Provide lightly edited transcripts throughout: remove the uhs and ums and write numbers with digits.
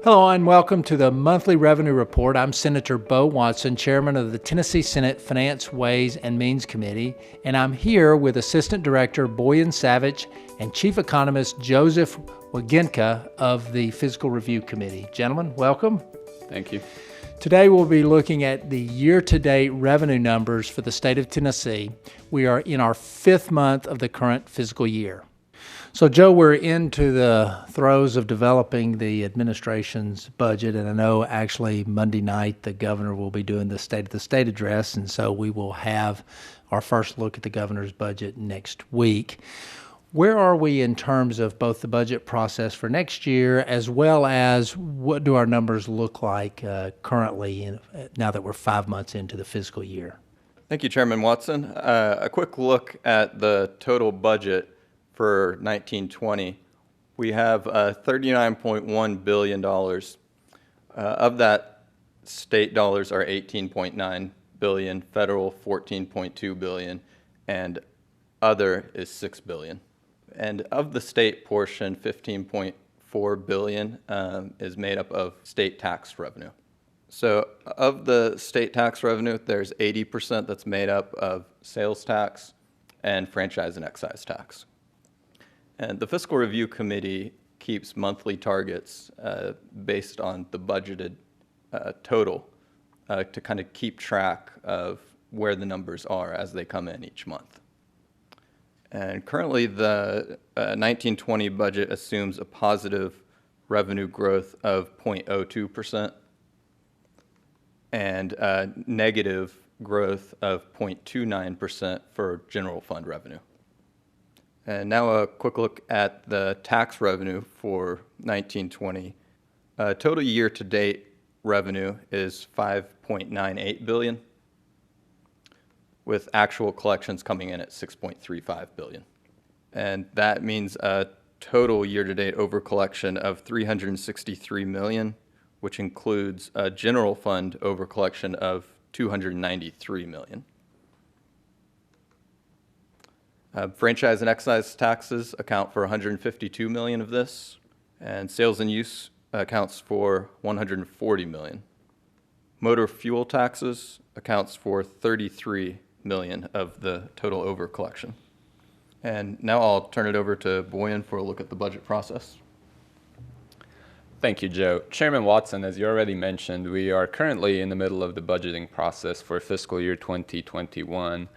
Hello and welcome to the monthly revenue report. I'm Senator Bo Watson, chairman of the Tennessee Senate Finance, Ways, and Means Committee, and I'm here with Assistant Director Boyan Savage and Chief Economist Joseph Wagenka of the Fiscal Review Committee. Gentlemen, welcome. Thank you. Today we'll be looking at the year-to-date revenue numbers for the state of Tennessee. We are in our fifth month of the current fiscal year. So, Joe, we're into the throes of developing the administration's budget, and I know actually Monday night the governor will be doing the State of the State address, and so we will have our first look at the governor's budget next week. Where are we in terms of both the budget process for next year as well as what do our numbers look like currently now that we're 5 months into the fiscal year? Thank you, Chairman Watson. A quick look at the total budget for 1920. We have $39.1 billion. Of that, state dollars are $18.9 billion, federal $14.2 billion, and other is $6 billion. And of the state portion, $15.4 billion is made up of state tax revenue. So of the state tax revenue, there's 80% that's made up of sales tax and franchise and excise tax. And the Fiscal Review Committee keeps monthly targets based on the budgeted total to kind of keep track of where the numbers are as they come in each month. And currently the 1920 budget assumes a positive revenue growth of 0.02% and negative growth of 0.29% for general fund revenue. And now a quick look at the tax revenue for 1920. Total year-to-date revenue is $5.98 billion, with actual collections coming in at $6.35 billion. And that means a total year-to-date overcollection of $363 million, which includes a general fund overcollection of $293 million. Franchise and excise taxes account for $152 million of this, and sales and use accounts for $140 million. Motor fuel taxes accounts for $33 million of the total overcollection. And now I'll turn it over to Boyan for a look at the budget process. Thank you, Joe. Chairman Watson, as you already mentioned, we are currently in the middle of the budgeting process for fiscal year 2021.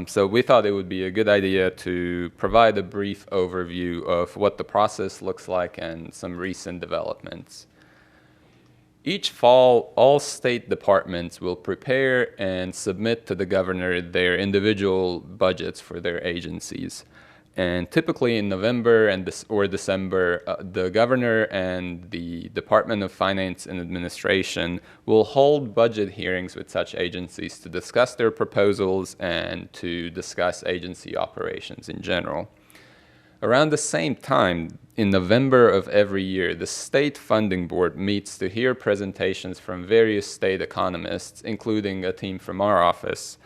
So we thought it would be a good idea to provide a brief overview of what the process looks like and some recent developments. Each fall, all state departments will prepare and submit to the governor their individual budgets for their agencies. And typically in November or December, the governor and the Department of Finance and Administration will hold budget hearings with such agencies to discuss their proposals and to discuss agency operations in general. Around the same time, in November of every year, the State Funding Board meets to hear presentations from various state economists, including a team from our office,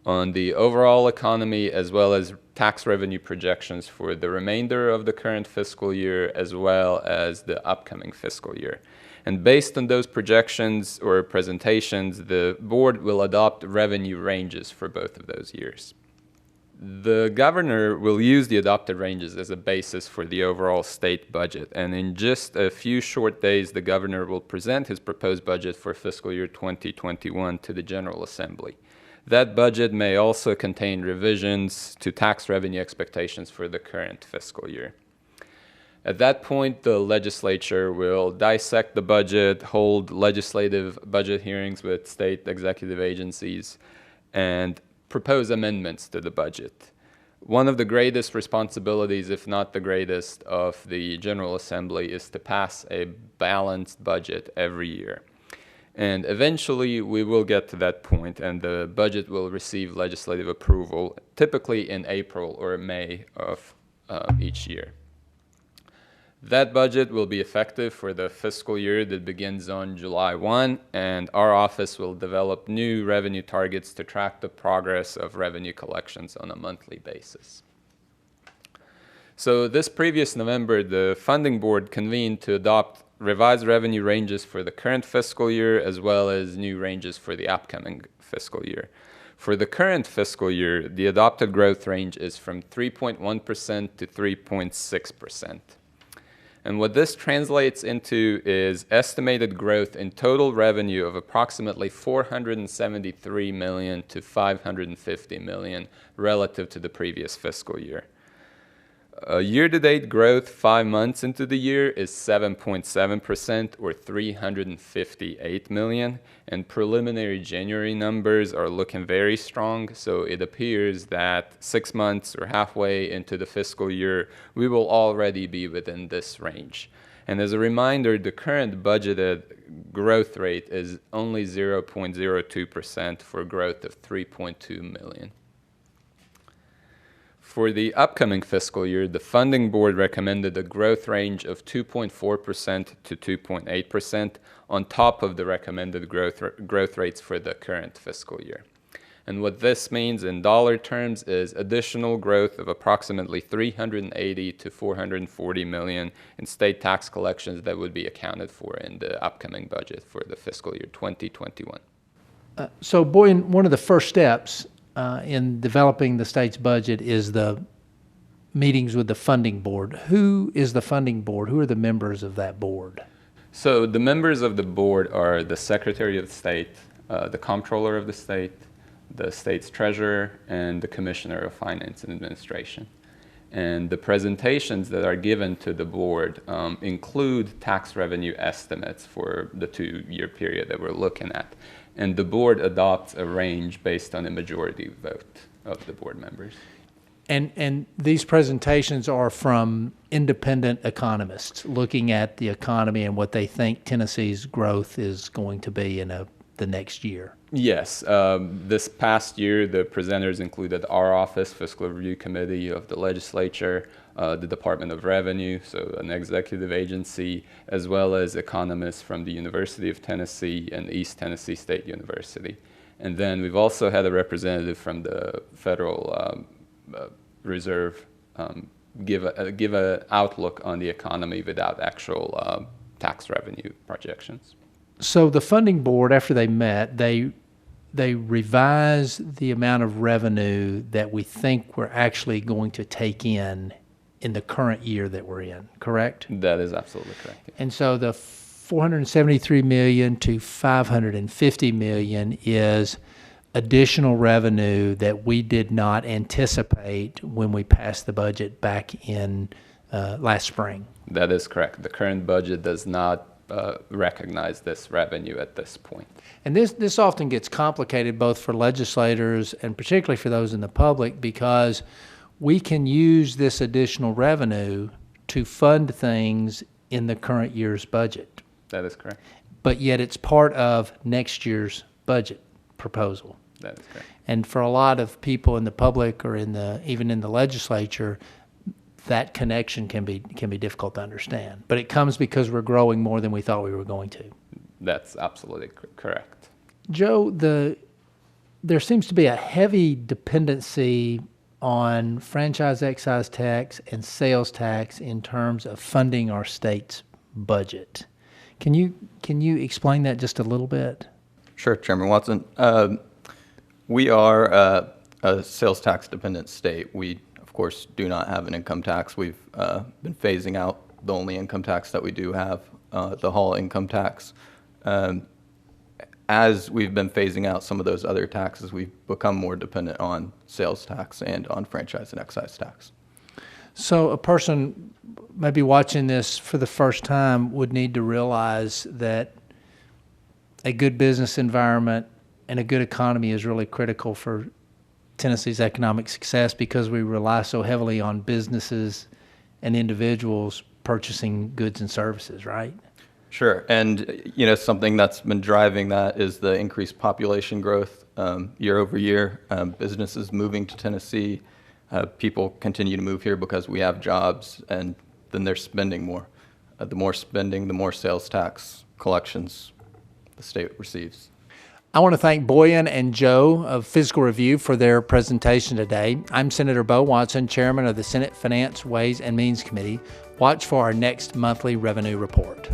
on the overall economy as well as tax revenue projections for the remainder of the current fiscal year as well as the upcoming fiscal year. And based on those projections or presentations, the board will adopt revenue ranges for both of those years. The governor will use the adopted ranges as a basis for the overall state budget, and in just a few short days, the governor will present his proposed budget for fiscal year 2021 to the General Assembly. That budget may also contain revisions to tax revenue expectations for the current fiscal year. At that point, the legislature will dissect the budget, hold legislative budget hearings with state executive agencies, and propose amendments to the budget. One of the greatest responsibilities, if not the greatest, of the General Assembly is to pass a balanced budget every year. And eventually, we will get to that point, and the budget will receive legislative approval, typically in April or May of each year. That budget will be effective for the fiscal year that begins on July 1, and our office will develop new revenue targets to track the progress of revenue collections on a monthly basis. So this previous November, the funding board convened to adopt revised revenue ranges for the current fiscal year as well as new ranges for the upcoming fiscal year. For the current fiscal year, the adopted growth range is from 3.1% to 3.6%. And what this translates into is estimated growth in total revenue of approximately $473 million to $550 million relative to the previous fiscal year. Year-to-date growth 5 months into the year is 7.7% or $358 million, and preliminary January numbers are looking very strong, so it appears that 6 months or halfway into the fiscal year, we will already be within this range. And as a reminder, the current budgeted growth rate is only 0.02% for growth of 3.2 million. For the upcoming fiscal year, the funding board recommended a growth range of 2.4% to 2.8% on top of the recommended growth rates for the current fiscal year. And what this means in dollar terms is additional growth of approximately $380 to $440 million in state tax collections that would be accounted for in the upcoming budget for the fiscal year 2021. So, Boyan, one of the first steps in developing the state's budget is the meetings with the funding board. Who is the funding board? Who are the members of that board? So the members of the board are the Secretary of State, the Comptroller of the state's Treasurer, and the Commissioner of Finance and Administration. And the presentations that are given to the board include tax revenue estimates for the 2-year period that we're looking at. And the board adopts a range based on a majority vote of the board members. And these presentations are from independent economists looking at the economy and what they think Tennessee's growth is going to be in the next year. Yes. This past year, the presenters included our office, Fiscal Review Committee of the legislature, the Department of Revenue, so an executive agency, as well as economists from the University of Tennessee and East Tennessee State University. And then we've also had a representative from the Federal Reserve give an outlook on the economy without actual tax revenue projections. So the funding board, after they met, they revised the amount of revenue that we think we're actually going to take in the current year that we're in, correct? That is absolutely correct. Yeah. And so the $473 million to $550 million is additional revenue that we did not anticipate when we passed the budget back in last spring. That is correct. The current budget does not recognize this revenue at this point. And this often gets complicated both for legislators and particularly for those in the public, because we can use this additional revenue to fund things in the current year's budget. That is correct. But yet it's part of next year's budget proposal. That is correct. And for a lot of people in the public or even in the legislature, that connection can be difficult to understand. But it comes because we're growing more than we thought we were going to. That's absolutely correct. Joe, there seems to be a heavy dependency on franchise excise tax and sales tax in terms of funding our state's budget. Can you explain that just a little bit? Sure, Chairman Watson. We are a sales tax dependent state. We, of course, do not have an income tax. We've been phasing out the only income tax that we do have, the Hall income tax. As we've been phasing out some of those other taxes, we've become more dependent on sales tax and on franchise and excise tax. So a person maybe watching this for the first time would need to realize that a good business environment and a good economy is really critical for Tennessee's economic success, because we rely so heavily on businesses and individuals purchasing goods and services, right? Sure, and something that's been driving that is the increased population growth year over year. Businesses moving to Tennessee, people continue to move here because we have jobs, and then they're spending more. The more spending, the more sales tax collections the state receives. I want to thank Boyan and Joe of Fiscal Review for their presentation today. I'm Senator Bo Watson, Chairman of the Senate Finance, Ways, and Means Committee. Watch for our next monthly revenue report.